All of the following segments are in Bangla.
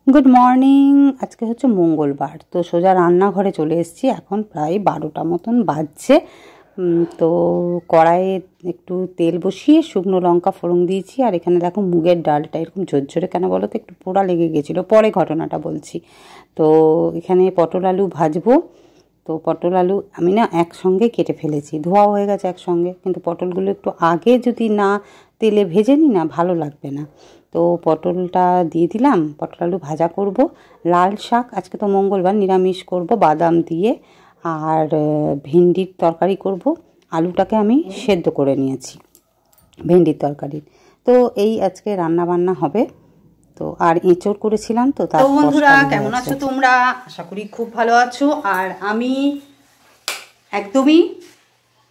Good morning. আজকে হচ্ছে মঙ্গলবার, তো সোজা রান্নাঘরে চলে এসেছি। এখন প্রায় 12টা মতন বাজছে। তো কড়াইয়ে একটু তেল বসিয়ে শুকনো লঙ্কা ফোড়ন দিয়েছি। আর এখানে দেখো মুগের ডালটা এরকম ঝরঝরে কেন বলো তো, একটু পোড়া লেগে গেছিলো, পরে ঘটনাটা বলছি। তো এখানে পটল আলু ভাজবো। তো পটল আলু আমি না একসঙ্গে কেটে ফেলেছি, ধোয়া হয়ে গেছে একসঙ্গে, কিন্তু পটলগুলো একটু আগে যদি না তেলে ভেজে নিই না ভালো লাগবে না। তো পটলটা দিয়ে দিলাম, পটল আলু ভাজা করব। লাল শাক, আজকে তো মঙ্গলবার, নিরামিষ করব বাদাম দিয়ে। আর ভেন্ডির তরকারি করব। আলুটাকে আমি সেদ্ধ করে নিয়েছি ভেন্ডির তরকারি। তো এই আজকে রান্না বান্না হবে। তো আর এঁচড় করেছিলাম। তো তার বন্ধুরা কেমন আছো তোমরা? আশা করি খুব ভালো আছো। আর আমি একদমই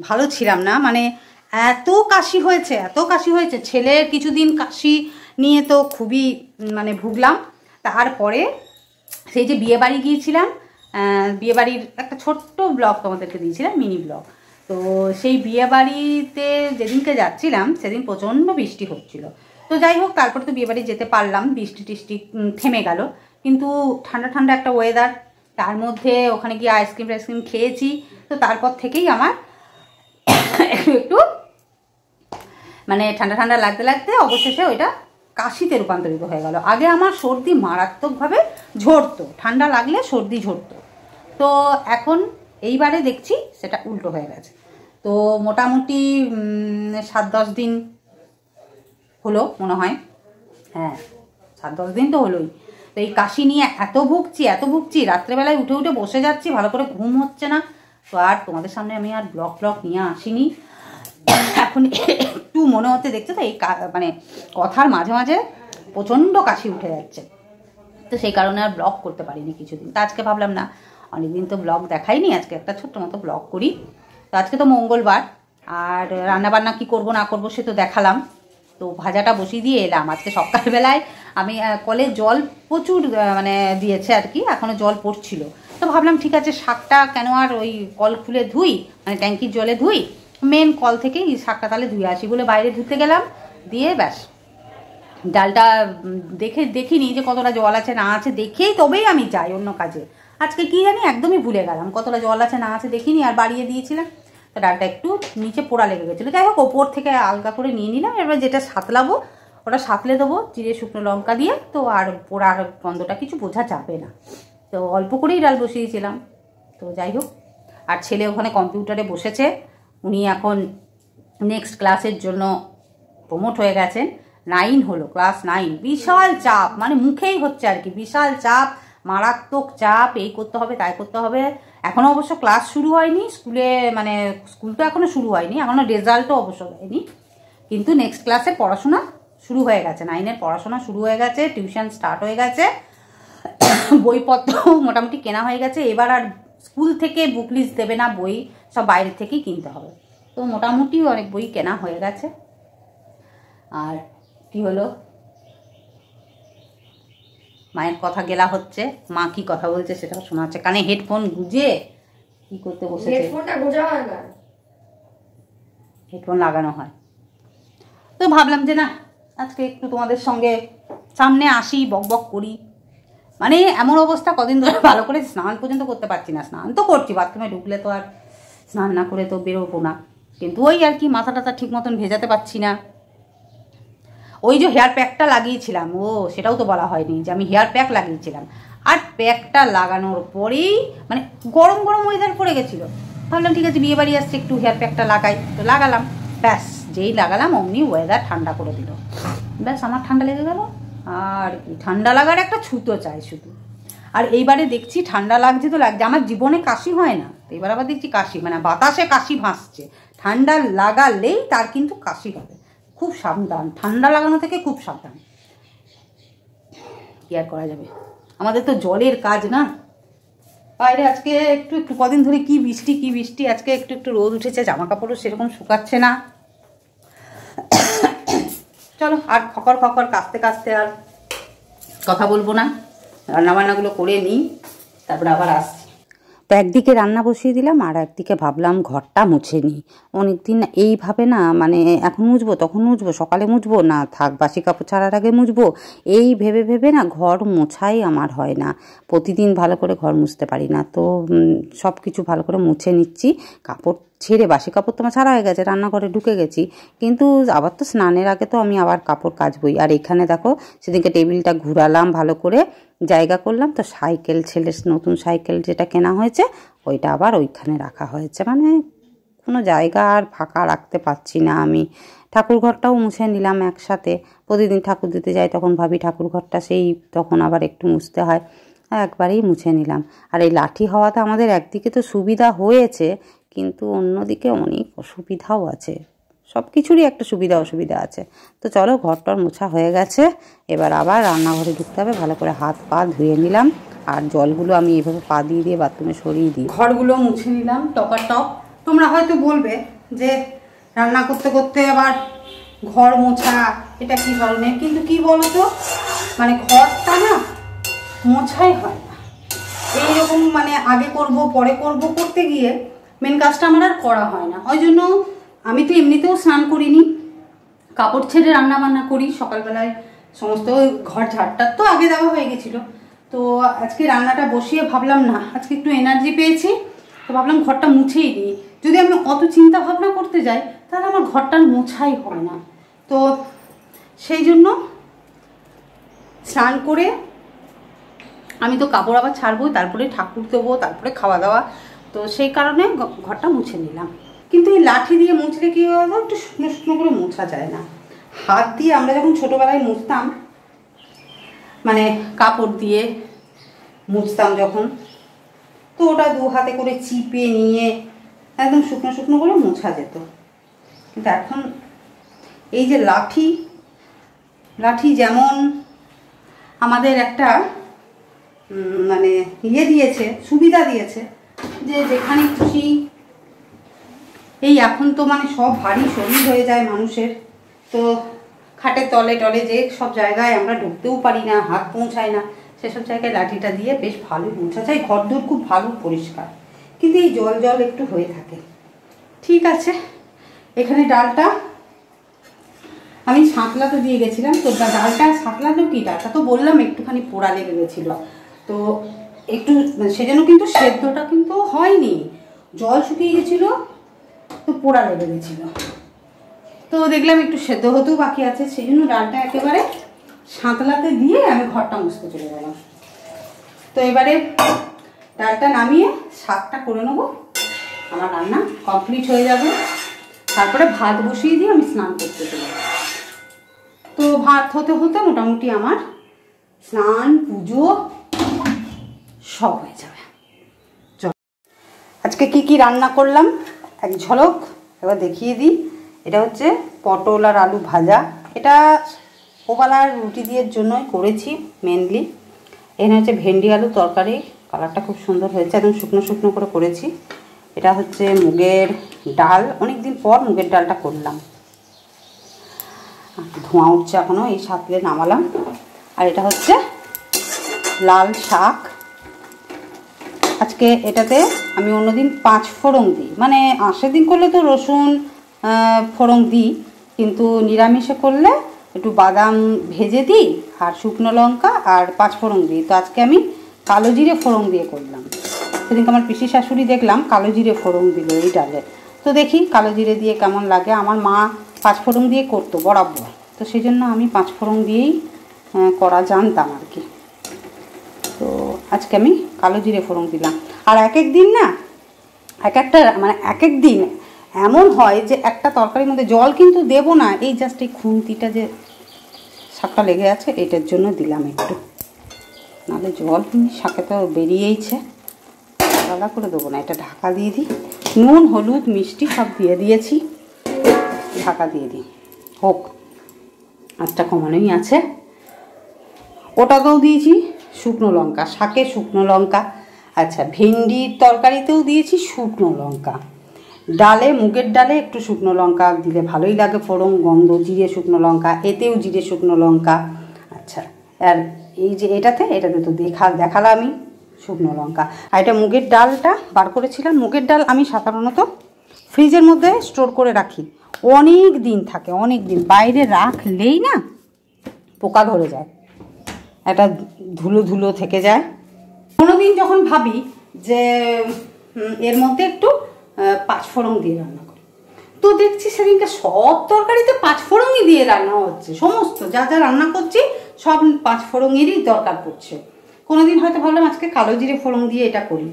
ভালো ছিলাম না, মানে এত কাশি হয়েছে ছেলের কিছুদিন কাশি নিয়ে তো খুবই মানে ভুগলাম। তারপরে সেই যে বিয়েবাড়ি গিয়েছিলাম, বিয়েবাড়ির একটা ছোট্ট ব্লগ তোমাদেরকে দিয়েছিলাম, মিনি ব্লগ। তো সেই বিয়েবাড়িতে যেদিনকে যাচ্ছিলাম সেদিন প্রচণ্ড বৃষ্টি হচ্ছিল। তো যাই হোক, তারপরে তো বিয়েবাড়ি যেতে পারলাম, বৃষ্টি টিষ্টি থেমে গেল। কিন্তু ঠান্ডা ঠান্ডা একটা ওয়েদার, তার মধ্যে ওখানে গিয়ে আইসক্রিম খেয়েছি। তো তারপর থেকেই আমার একটু মানে ঠান্ডা ঠান্ডা লাগতে লাগতে অবশেষে ওইটা কাশিতে রূপান্তরিত হয়ে গেল। আগে আমার সর্দি মারাত্মকভাবে ঝরতো, ঠান্ডা লাগলে সর্দি ঝরতো। তো এখন এইবারে দেখছি সেটা উল্টো হয়ে গেছে। তো মোটামুটি 7-10 দিন হলো মনে হয়, হ্যাঁ 7-10 দিন তো হলোই। তো এই কাশি নিয়ে এত ভুগছি, রাত্রেবেলায় উঠে উঠে বসে যাচ্ছি, ভালো করে ঘুম হচ্ছে না। তো আর তোমাদের সামনে আমি আর ব্লগ নিয়ে আসিনি। এখন একটু মনে হচ্ছে, দেখছো তো এই মানে কথার মাঝে মাঝে প্রচণ্ড কাশি উঠে যাচ্ছে। তো সেই কারণে আর ব্লগ করতে পারিনি কিছুদিন। তো আজকে ভাবলাম না, অনেকদিন তো ব্লগ দেখাইনি, আজকে একটা ছোট্ট মতো ব্লগ করি। তো আজকে তো মঙ্গলবার, আর রান্নাবান্না কি করব না করব সে তো দেখালাম। তো ভাজাটা বসিয়ে দিয়ে এলাম। আজকে সকালবেলায় আমি কলে জল প্রচুর মানে দিয়েছে আর কি, এখনও জল পড়ছিল। তো ভাবলাম ঠিক আছে, শাকটা কেন আর ওই কল খুলে ধুই, মানে ট্যাঙ্কির জলে ধুই, মেন কল থেকেই শাকটা তাহলে ধুয়ে আসি বলে বাইরে ধুতে গেলাম। দিয়ে ব্যাস ডালটা দেখিনি যে কতটা জল আছে না আছে, দেখেই তবেই আমি যাই অন্য কাজে। আজকে কি জানি একদমই ভুলে গেলাম, কতটা জল আছে না আছে দেখিনি, আর বাড়িয়ে দিয়েছিলাম। তো ডালটা একটু নিচে পোড়া লেগে গেছিলো। যাই হোক, ওপর থেকে আলগা করে নিয়ে নিলাম। এবার যেটা সাতলাবো ওটা সাতলে দেবো জিরে শুকনো লঙ্কা দিয়ে। তো আর পোড়ার গন্ধটা কিছু বোঝা যাবে না। তো অল্প করেই ডাল বসিয়েছিলাম। তো যাই হোক, আর ছেলে ওখানে কম্পিউটারে বসেছে। উনি এখন নেক্সট ক্লাসের জন্য প্রমোট হয়ে গেছেন, 9 হলো, ক্লাস 9। বিশাল চাপ, মানে মুখেই হচ্ছে আর কি, বিশাল চাপ, মারাত্মক চাপ, এই করতে হবে তাই করতে হবে। এখনও অবশ্য ক্লাস শুরু হয়নি স্কুলে, মানে স্কুল তো এখনও শুরু হয়নি, এখনও রেজাল্টও অবশ্য হয়নি, কিন্তু নেক্সট ক্লাসের পড়াশোনা শুরু হয়ে গেছে, 9-এর পড়াশোনা শুরু হয়ে গেছে, টিউশন স্টার্ট হয়ে গেছে, বইপত্র মোটামুটি কেনা হয়ে গেছে। এবার আর স্কুল থেকে বুক লিস্ট দেবে না, বই সব বাইরে থেকেই কিনতে হবে। তো মোটামুটি অনেক বই কেনা হয়ে গেছে। আর কি হলো, মায়ের কথা গেলা হচ্ছে, মা কি কথা বলছে সেটাও শোনা হচ্ছে, কানে হেডফোন গুঁজে কি করতে বসেছে। হেডফোন লাগানো হয়। তো ভাবলাম যে না, আজকে একটু তোমাদের সঙ্গে সামনে আসি, বক করি। মানে এমন অবস্থা, কদিন ধরে ভালো করে স্নান পর্যন্ত করতে পারছি না। স্নান তো করছি, বাথরুমে ঢুকলে তো আর স্নান না করে তো বেরোবো না, কিন্তু ওই আর কি মাথা টাথা ঠিক মতন ভেজাতে পারছি না। ওই যে হেয়ার প্যাকটা লাগিয়েছিলাম, সেটাও তো বলা হয়নি যে আমি হেয়ার প্যাক লাগিয়েছিলাম। আর প্যাকটা লাগানোর পরেই মানে গরম ওয়েদার পড়ে গেছিলো। ভাবলাম ঠিক আছে, বিয়ে বাড়ি আসছে, একটু হেয়ার প্যাকটা লাগাই। তো লাগালাম, ব্যাস যেই লাগালাম অমনি ওয়েদার ঠান্ডা করে দিল। ব্যাস আমার ঠান্ডা লেগে গেল। আর কি, ঠান্ডা লাগার একটা ছুতো চাই শুধু। আর এইবারে দেখছি ঠান্ডা লাগছে তো লাগছে, আমার জীবনে কাশি হয় না, তো এবার আবার দেখছি কাশি, মানে বাতাসে কাশি ভাসছে। ঠান্ডা লাগালেই তার কিন্তু কাশি হবে। খুব সাবধান, ঠান্ডা লাগানো থেকে খুব সাবধান। কি আর করা যাবে, আমাদের তো জলের কাজ না। বাইরে আজকে একটু কদিন ধরে কি বৃষ্টি, আজকে একটু রোদ উঠেছে, জামা কাপড়ও সেরকম শুকাচ্ছে না। চলো, আর খকর কাস্তে আর কথা বলবো না, রান্নাবান্নাগুলো করে নিই, তারপরে আবার আসছি। তো একদিকে রান্না বসিয়ে দিলাম আর একদিকে ভাবলাম ঘরটা মুছে নিই। অনেকদিন এইভাবে না মানে এখন মুছবো তখন মুছবো, সকালে মুছবো না থাক বাসি কাপড় ছাড়ার আগে মুছবো, এই ভেবে ভেবে না ঘর মোছাই আমার হয় না। প্রতিদিন ভালো করে ঘর মুছতে পারি না। তো সব কিছু ভালো করে মুছে নিচ্ছি। কাপড় ছেড়ে বাসি কাপড় তো আমার ছাড়া হয়ে গেছে, রান্নাঘরে ঢুকে গেছি, কিন্তু আবার তো স্নানের আগে তো আমি আবার কাপড় কাচবই। আর এখানে দেখো সেদিনকে টেবিলটা ঘুরালাম ভালো করে, জায়গা করলাম, তো সাইকেল ছেলের নতুন সাইকেল যেটা কেনা হয়েছে ওইটা আবার ওইখানে রাখা হয়েছে। মানে কোনো জায়গা আর ফাঁকা রাখতে পারছি না আমি। ঠাকুর ঘরটাও মুছে নিলাম একসাথে। প্রতিদিন ঠাকুর দিতে যাই তখন ভাবি ঠাকুর ঘরটা সেই তখন আবার একটু মুছতে হয়, একবারেই মুছে নিলাম। আর এই লাঠি হওয়াতে আমাদের একদিকে তো সুবিধা হয়েছে, কিন্তু অন্যদিকে অনেক অসুবিধাও আছে। সব কিছুরই একটা সুবিধা অসুবিধা আছে। তো চলো ঘরটার মোছা হয়ে গেছে, এবার আবার রান্নাঘরে ঢুকতে হবে। ভালো করে হাত পা ধুয়ে নিলাম, আর জলগুলো আমি এভাবে পা দিয়ে দিয়ে বাথরুমে সরিয়ে দিই। ঘরগুলো মুছে নিলাম টপাটপ। তোমরা হয়তো বলবে যে রান্না করতে করতে আবার ঘর মোছা এটা কী ধরনের, কিন্তু কি বলো তো, মানে ঘরটা না মোছাই হয় না। এইরকম মানে আগে করব পরে করব করতে গিয়ে মেন কাজটা আমার আর করা হয় না। ওই জন্য আমি তো এমনিতেও স্নান করিনি, কাপড় ছেড়ে রান্না বান্না করি সকালবেলায়। সমস্ত ঘর ঝাড়টার তো আগে দেওয়া হয়ে গেছিলো। তো আজকে রান্নাটা বসিয়ে ভাবলাম না, আজকে একটু এনার্জি পেয়েছি, তো ভাবলাম ঘরটা মুছেই দিই। যদি আমি অত চিন্তা ভাবনা করতে যাই তাহলে আমার ঘরটার মোছাই হয় না। তো সেই জন্য স্নান করে আমি তো কাপড় আবার ছাড়বো, তারপরে ঠাকুর দেবো, তারপরে খাওয়া দাওয়া, তো সেই কারণে ঘরটা মুছে নিলাম। কিন্তু এই লাঠি দিয়ে মুছলে কি বলতো, একটু শুকনো শুকনো করে মোছা যায় না। হাত দিয়ে আমরা যখন ছোটোবেলায় মুছতাম, মানে কাপড় দিয়ে মুছতাম যখন, তো ওটা দু হাতে করে চিপে নিয়ে একদম শুকনো শুকনো করে মোছা যেত। কিন্তু এখন এই যে লাঠি যেমন আমাদের একটা মানে দিয়েছে, সুবিধা দিয়েছে, যে যেখানে খুশি, এই এখন তো মানে সব ভারী শরীর হয়ে যায় মানুষের, তো খাটের তলে টলে যে সব জায়গায় আমরা ঢুকতেও পারি না, হাত পৌঁছায় না, সেসব জায়গায় লাঠিটা দিয়ে বেশ ভালো মোছা যায়। ঘর দূর খুব ভালো পরিষ্কার, কিন্তু এই জল জল একটু হয়ে থাকে। ঠিক আছে, এখানে ডালটা আমি সাঁতলাতে দিয়ে গেছিলাম, তো ডালটা সাঁতলাতেও কি, ডালটা তো বললাম একটুখানি পোড়া লেগে গেছিলো, তো একটু সেজন্য কিন্তু সেদ্ধটা কিন্তু হয়নি, জল শুকিয়ে গেছিলো, তো পোড়া লেগে গেছিলো। তো দেখলাম একটু সেদ্ধ হতেও বাকি আছে, সেই জন্য ডালটা একেবারে সাঁতলাতে দিয়ে আমি ঘরটা মুছতে চলে গেলাম। তো এবারে ডালটা নামিয়ে শাকটা করে নেবো, আমার রান্না কমপ্লিট হয়ে যাবে। তারপরে ভাত বসিয়ে দিয়ে আমি স্নান করতে চলে যাব। তো ভাত হতে হতে মোটামুটি আমার স্নান পুজো সব হয়ে যাবে। আজকে কি কি রান্না করলাম এক ঝলক এবার দেখিয়ে দিই। এটা হচ্ছে পটল আর আলু ভাজা, এটা ওবেলার রুটি দিয়ের জন্যই করেছি মেনলি। এখানে হচ্ছে ভেন্ডি আলু তরকারি, কালারটা খুব সুন্দর হয়েছে, একদম শুকনো শুকনো করে করেছি। এটা হচ্ছে মুগের ডাল, অনেক দিন পর মুগের ডালটা করলাম, ধোঁয়া উঠছে এখনও, এই সাঁতলে নামালাম। আর এটা হচ্ছে লাল শাক। আজকে এটাতে আমি অন্যদিন 5 ফোড়ন দিই, মানে আঁশের দিন করলে তো রসুন ফোড়ন দিই, কিন্তু নিরামিষে করলে একটু বাদাম ভেজে দিই আর শুকনো লঙ্কা আর 5 ফোড়ন দিই। তো আজকে আমি কালো জিরে ফোড়ন দিয়ে করলাম। সেদিনকে আমার পিসি শাশুড়ি দেখলাম কালো জিরে ফোড়ন দিল এই ডালে, তো দেখি কালো জিরে দিয়ে কেমন লাগে। আমার মা 5 ফোড়ন দিয়ে করতো বরাবর, তো সেই জন্য আমি 5 ফোড়ন দিয়েই করা জানতাম আর কি। তো আজকে আমি কালো জিরে ফোড়ন দিলাম। আর এক এক দিন না এক একটা মানে এক এক দিন এমন হয় যে একটা তরকারির মধ্যে জল কিন্তু দেবো না, এই জাস্ট এই খুন্তিটা যে শাকটা লেগে আছে এটার জন্য দিলাম একটু, নাহলে জল শাকে তো বেরিয়েইছে, আলাদা করে দেবো না। এটা ঢাকা দিয়ে দিই, নুন হলুদ মিষ্টি সব দিয়ে দিয়েছি, ঢাকা দিয়ে দিই, হোক, আঁচটা কমানোই আছে। ওটাতেও দিয়েছি শুকনো লঙ্কা, শাকে শুকনো লঙ্কা। আচ্ছা, ভেন্ডির তরকারিতেও দিয়েছি শুকনো লঙ্কা, ডালে মুগের ডালে একটু শুকনো লঙ্কা দিলে ভালোই লাগে, ফোড়ন গন্ধ, জিরে শুকনো লঙ্কা, এতেও জিরে শুকনো লঙ্কা। আচ্ছা, আর এই যে এটাতে তো দেখালামই শুকনো লঙ্কা। আর এটা মুগের ডালটা বার করেছিলাম। মুগের ডাল আমি সাধারণত ফ্রিজের মধ্যে স্টোর করে রাখি, অনেক দিন থাকে, অনেক দিন। বাইরে রাখলেই না পোকা ধরে যায়, একটা ধুলো ধুলো থেকে যায়। কোনো দিন যখন ভাবি যে এর মধ্যে একটু পাঁচফোড়ন দিয়ে রান্না করি, তো দেখছি সেদিনকে সব তরকারিতে পাঁচফোড়নই দিয়ে রান্না হচ্ছে। সমস্ত যা যা রান্না করছি সব পাঁচফোড়নেরই দরকার পড়ছে। কোনোদিন হয়তো ভাবলাম আজকে কালো জিরে ফোড়ন দিয়ে এটা করি,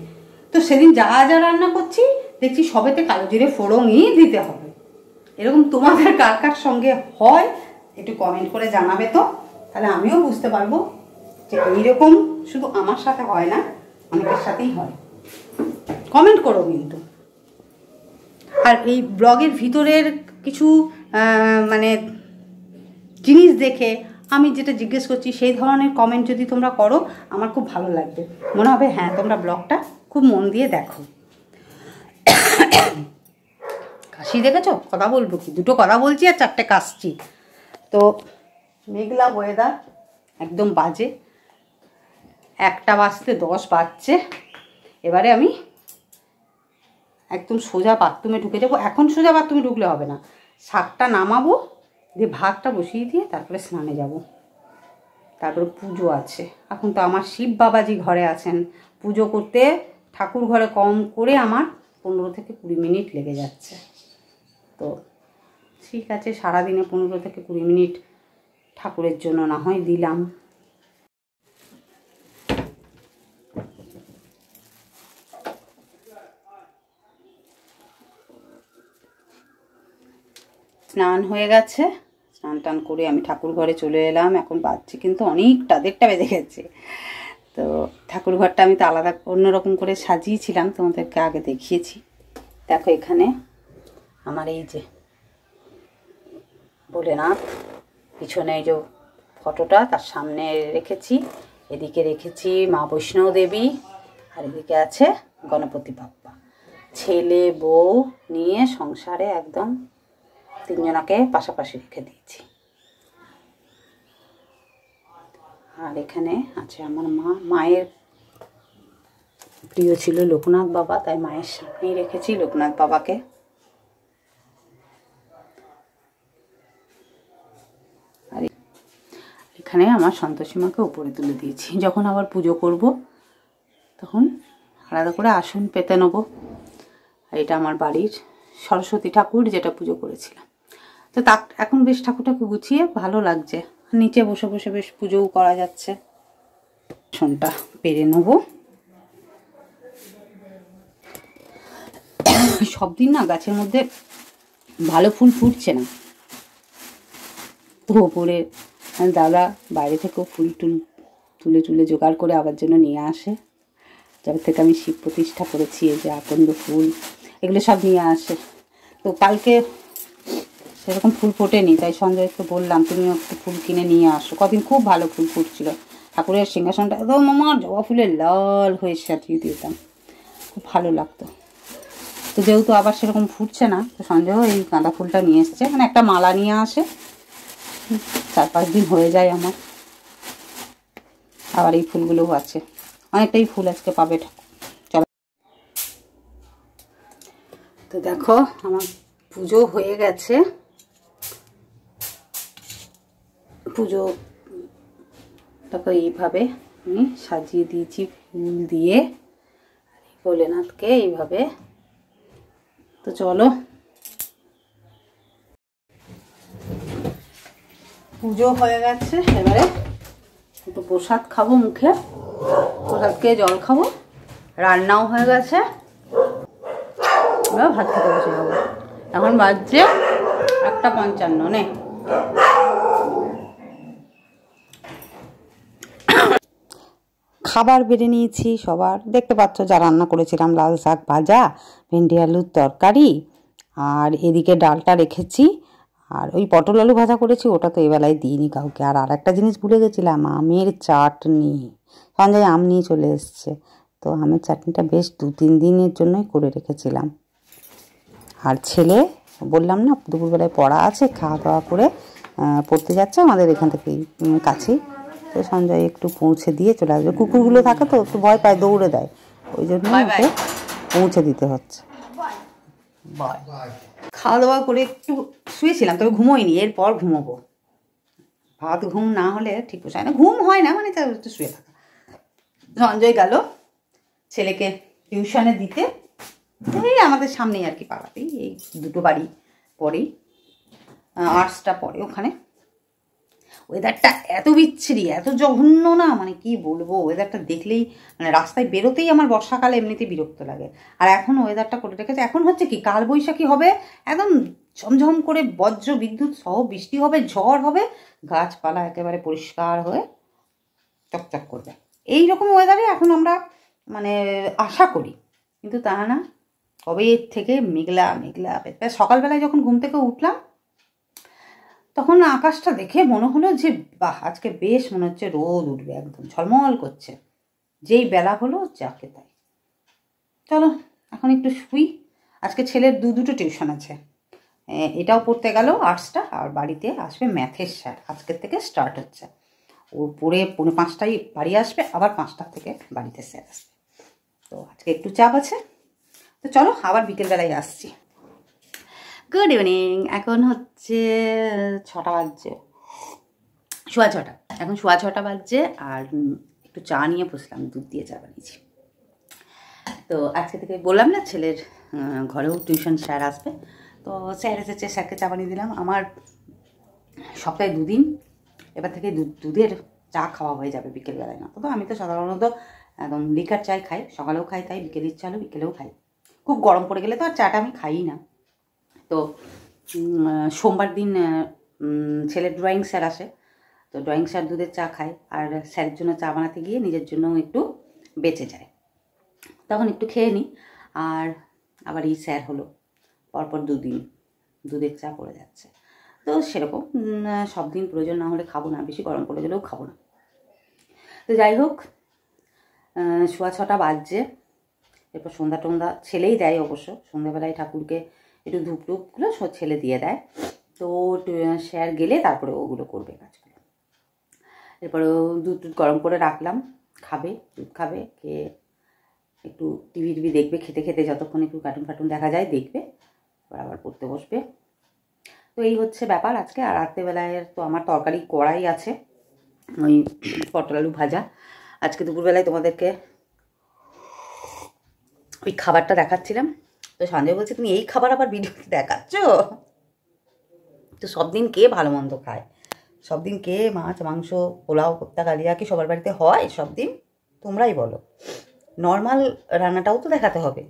তো সেদিন যা যা রান্না করছি দেখছি সবেতে কালো জিরে ফোড়নই দিতে হবে। এরকম তোমাদের কার কার সঙ্গে হয় একটু কমেন্ট করে জানাবে তো, তাহলে আমিও বুঝতে পারবো যে এইরকম শুধু আমার সাথে হয় না, অনেকের সাথেই হয়। কমেন্ট করো কিন্তু। আর এই ব্লগের ভিতরের কিছু মানে জিনিস দেখে আমি যেটা জিজ্ঞেস করছি সেই ধরনের কমেন্ট যদি তোমরা করো আমার খুব ভালো লাগবে, মনে হবে হ্যাঁ তোমরা ব্লগটা খুব মন দিয়ে দেখো। কাশি দেখেছো? কথা বলবো কি, দুটো কথা বলছি আর চারটে কাশছি। তো মেঘলা ওয়েদার, একদম বাজে 1টা বাজতে 10 বাজছে। এবারে আমি একদম সোজা বাথরুমে ঢুকে যাবো। এখন সোজা বাথরুমে ঢুকলে হবে না, শাকটা নামাবো, দিয়ে ভাতটা বসিয়ে দিয়ে তারপরে স্নানে যাব। তারপরে পুজো আছে। এখন তো আমার শিব বাবাজি ঘরে আছেন, পুজো করতে ঠাকুর ঘরে কম করে আমার 15 থেকে 20 মিনিট লেগে যাচ্ছে। তো ঠিক আছে, সারাদিনে 15 থেকে 20 মিনিট ঠাকুরের জন্য না হয় দিলাম। স্নান হয়ে গেছে, স্নান টান করে আমি ঠাকুর ঘরে চলে এলাম। এখন বাজছে কিন্তু অনেকটা, 1:30 বেজে গেছে। তো ঠাকুর ঘরটা আমি তো আলাদা অন্যরকম করে সাজিয়েছিলাম, তোমাদেরকে আগে দেখিয়েছি। দেখো এখানে আমার এই যে ভোলেনাথ, পিছনে এই যে ফটোটা তার সামনে রেখেছি, এদিকে রেখেছি মা বৈষ্ণব দেবী, আর এদিকে আছে গণপতি বাপ্পা। ছেলে বউ নিয়ে সংসারে একদম 3 জনাকে পাশাপাশি রেখে দিয়েছি। আর এখানে আছে আমার মা। মায়ের প্রিয় ছিল লোকনাথ বাবা, তাই মায়ের সামনেই রেখেছি লোকনাথ বাবাকে। আর এখানে আমার সন্তোষী মাকে উপরে তুলে দিয়েছি। যখন আবার পুজো করব তখন আলাদা করে আসন পেতে নেব। আর এটা আমার বাড়ির সরস্বতী ঠাকুর, যেটা পুজো করেছিলাম। তো এখন বেশ ঠাকুরটাকে গুছিয়ে ভালো লাগছে, নিচে বসে বসে বেশ পুজোও করা যাচ্ছে। আসনটা পেরে নেব। সব দিন না গাছের মধ্যে ভালো ফুল ফুটছে না, তো ওপরে দাদা বাইরে থেকেও ফুল তুলে তুলে জোগাড় করে আবার জন্য নিয়ে আসে। যার থেকে আমি শিব প্রতিষ্ঠা করেছি, এই যে আকন্দ ফুল, এগুলো সব নিয়ে আসে। তো কালকে সেরকম ফুল ফোটেনি, তাই সঞ্জয়কে বললাম তুমিও একটু ফুল কিনে নিয়ে আসো। কদিন খুব ভালো ফুল ফুটছিল, ঠাকুরের সিংহাসনটা একদম আমার জবা ফুলের লাল হয়ে সাজিয়ে দিতাম, খুব ভালো লাগতো। তো যেহেতু আবার সেরকম ফুটছে না, তো সঞ্জয়ও এই গাঁদা ফুলটা নিয়ে এসছে, মানে একটা মালা নিয়ে আসে। 4-5 দিন হয়ে যায় আমার। আবার এই ফুলগুলোও আছে, অনেকটাই ফুল আজকে পাবে ঠাকুর। চলো, তো দেখো আমার পুজো হয়ে গেছে। পুজো দেখো এইভাবে আমি সাজিয়ে দিয়েছি ফুল দিয়ে, ভোলেনাথকে এইভাবে। তো চলো, পুজো হয়ে গেছে, এবারে একটু প্রসাদ খাবো মুখে, প্রসাদ খেয়ে জল খাবো। রান্নাও হয়ে গেছে, এবার ভাত খেতে বসে যাবো। এখন বাজছে 1:55, নে খাবার বেড়ে নিয়েছি সবার। দেখতে পাচ্ছ যা রান্না করেছিলাম, লাল শাক ভাজা, ভেন্ডি আলুর তরকারি, আর এদিকে ডালটা রেখেছি। আর ওই পটল আলু ভাজা করেছি, ওটা তো এবেলায় দিইনি কাউকে। আর একটা জিনিস ভুলে গেছিলাম, আমের চাটনি। সঞ্জয় আম নিয়ে চলে এসছে, তো আমের চাটনিটা বেশ 2-3 দিনের জন্যই করে রেখেছিলাম। আর ছেলে বললাম না দুপুরবেলায় পড়া আছে, খাওয়া দাওয়া করে পড়তে যাচ্ছে আমাদের এখান থেকেই কাছেই। তো সঞ্জয় একটু পৌঁছে দিয়ে চলে আসবে। কুকুরগুলো থাকে তো একটু ভয় পায়, দৌড়ে দেয়, ওই জন্য ওকে পৌঁছে দিতে হচ্ছে। খাওয়া দাওয়া করে একটু শুয়েছিলাম, তবে ঘুমোইনি, এরপর ঘুমোবো। ভাত ঘুম না হলে ঠিক বসে না, ঘুম হয় না, মানে একটু শুয়ে থাকা। সঞ্জয় গেল ছেলেকে টিউশনে দিতে, এই আমাদের সামনেই আর কি, পাড়াতেই, এই দুটো বাড়ি পরেই, আর্টসটা পরে ওখানে। ওয়েদারটা এত বিচ্ছিরি, এত জঘন্য না, মানে কি বলবো, ওয়েদারটা দেখলেই মানে রাস্তায় বেরোতেই আমার বর্ষাকালে এমনিতেই বিরক্ত লাগে। আর এখন ওয়েদারটা করে রেখেছে, এখন হচ্ছে কি কালবৈশাখী হবে, একদম ঝমঝম করে বজ্র বিদ্যুৎ সহ বৃষ্টি হবে, ঝড় হবে, গাছপালা একেবারে পরিষ্কার হয়ে চকচক করবে। এইরকম ওয়েদারে এখন আমরা মানে আশা করি, কিন্তু তা না, কবে থেকে মেঘলা মেঘলা। সকালবেলায় যখন ঘুম থেকে উঠলাম তখন আকাশটা দেখে মনে হলো যে বাহ, আজকে বেশ মনে হচ্ছে রোদ উঠবে, একদম ঝলমল করছে। যেই বেলা হলো যাকে তাই। চলো এখন একটু শুই। আজকে ছেলের দুটো টিউশন আছে, এটাও পড়তে গেল আর্টসটা, আর বাড়িতে আসবে ম্যাথের স্যার, আজকের থেকে স্টার্ট হচ্ছে। ও পড়ে 4:45 বাড়ি আসবে, আবার 5টা থেকে বাড়িতে স্যার আসবে। তো আজকে একটু চাপ আছে, তো চলো আবার বিকেলবেলায় আসছি। গুড ইভিনিং, এখন হচ্ছে 6টা বাজছে, 6:15, এখন 6:15 বাজছে। আর একটু চা নিয়ে বসলাম, দুধ দিয়ে চা বানিয়েছি। তো আজকে থেকে বললাম না ছেলের ঘরেও টিউশন স্যার আসবে, তো স্যার এসেছে, স্যারকে চা বানিয়ে দিলাম। আমার সপ্তাহে 2 দিন এবার থেকে দুধের চা খাওয়া হয়ে যাবে বিকেলবেলায়, না তো আমি তো সাধারণত একদম লিকার চাই খাই, সকালেও খাই, তাই বিকেল ইচ্ছা হলো বিকেলেও খাই। খুব গরম পড়ে গেলে তো আর চাটা আমি খাই না। তো সোমবার দিন ছেলের ড্রয়িং স্যার আসে, তো ড্রয়িং স্যার দুধের চা খায়, আর স্যারের জন্য চা বানাতে গিয়ে নিজের জন্য একটু বেঁচে যায়, তখন একটু খেয়ে নিই। আর আবার এই স্যার হলো, পরপর 2 দিন দুধের চা পড়ে যাচ্ছে, তো সেরকম সব দিন প্রয়োজন না হলে খাবো না, বেশি গরম পড়ে গেলেও খাবো না। তো যাই হোক, 6:15 বাজছে। এরপর সন্ধ্যা টন্ধা ছেলেই দেয় অবশ্য, সন্ধ্যাবেলায় ঠাকুরকে একটু ধূপ টুপগুলো ছেলে দিয়ে দেয়, তো স্যার গেলে তারপরে ওগুলো করবে কাজগুলো। এরপরে দুধ গরম করে রাখলাম, খাবে, দুধ খাবে, খেয়ে একটু টিভি দেখবে, খেতে খেতে যতক্ষণ একটু কার্টুন ফার্টুন দেখা যায় দেখবে, আবার পড়তে বসবে। তো এই হচ্ছে ব্যাপার আজকে। আর রাত্রেবেলায় তো আমার তরকারি কড়াই আছে, ওই পটল আলু ভাজা। আজকে দুপুরবেলায় তোমাদেরকে ওই খাবারটা দেখাচ্ছিলাম, তো সঞ্জয় বলছে তুমি এই খাবার আবার ভিডিওতে দেখাচ্ছ? তো সব দিন কে ভালো মন্দ খায়, সব দিন কে মাছ মাংস পোলাও কোপ্তা কালিয়া কি সবার বাড়িতে হয় সব দিন? তোমরাই বলো, নর্মাল রান্নাটাও তো দেখাতে হবে।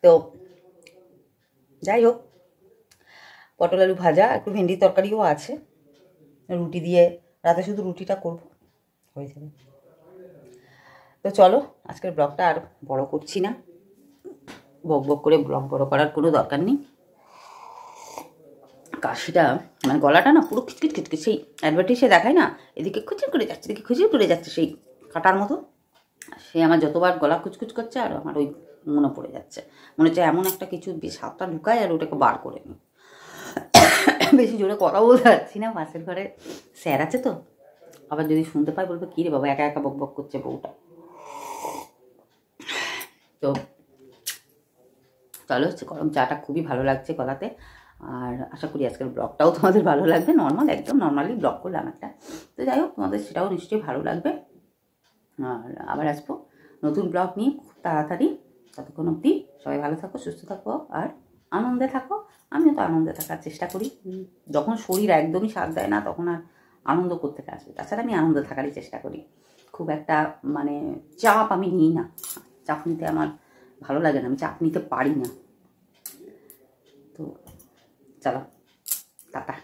তো যাই হোক, পটল আলু ভাজা, একটু ভেন্ডির তরকারিও আছে, রুটি দিয়ে রাতে শুধু রুটিটা করব, হয়ে যাবে। তো চলো আজকের ব্লগটা আর বড় করছি না, বক বক করে ব্লগ বড় করার কোনো দরকার নেই। কাশিটা মানে গলাটা না পুরো খিটখিট খিটখিট, সেই অ্যাডভার্টাইজে দেখায় না, এদিকে খুচুর করে যাচ্ছে, এদিকে খুচুর করে যাচ্ছে, সেই কাটার মতো। সে আমার যতবার গলা কুচকুচ করছে আর আমার ওই মনে পড়ে যাচ্ছে, মনে হচ্ছে এমন একটা কিছু হাতটা ঢুকায় আর ওটাকে বার করে নিই। বেশি জোরে কথা বলতে পারছি না, পাশের ঘরে স্যার আছে তো, আবার যদি শুনতে পাই বলবে কী রে বাবা একা একা বক বক করছে বউটা। তো চলো, হচ্ছে গরম চাটা খুবই ভালো লাগছে গলাতে, আর আশা করি আজকের ব্লগটাও তোমাদের ভালো লাগবে। নর্মাল, একদম নর্মালি ব্লগ করলাম একটা, তো যাই হোক তোমাদের সেটাও নিশ্চয়ই ভালো লাগবে। আর আবার আসবো নতুন ব্লগ নিয়ে খুব তাড়াতাড়ি। ততক্ষণ অবধি সবাই ভালো থাকো, সুস্থ থাকো, আর আনন্দে থাকো। আমিও তো আনন্দে থাকার চেষ্টা করি, যখন শরীর একদমই সাথ দেয় না তখন আর আনন্দ করতে আসবে। তাছাড়া আমি আনন্দ থাকারই চেষ্টা করি, খুব একটা মানে চাপ আমি নিই না, চাপ নিতে আমার ভালো লাগে না, আমি চাপ নিতে পারি না। তো চলো টাটা।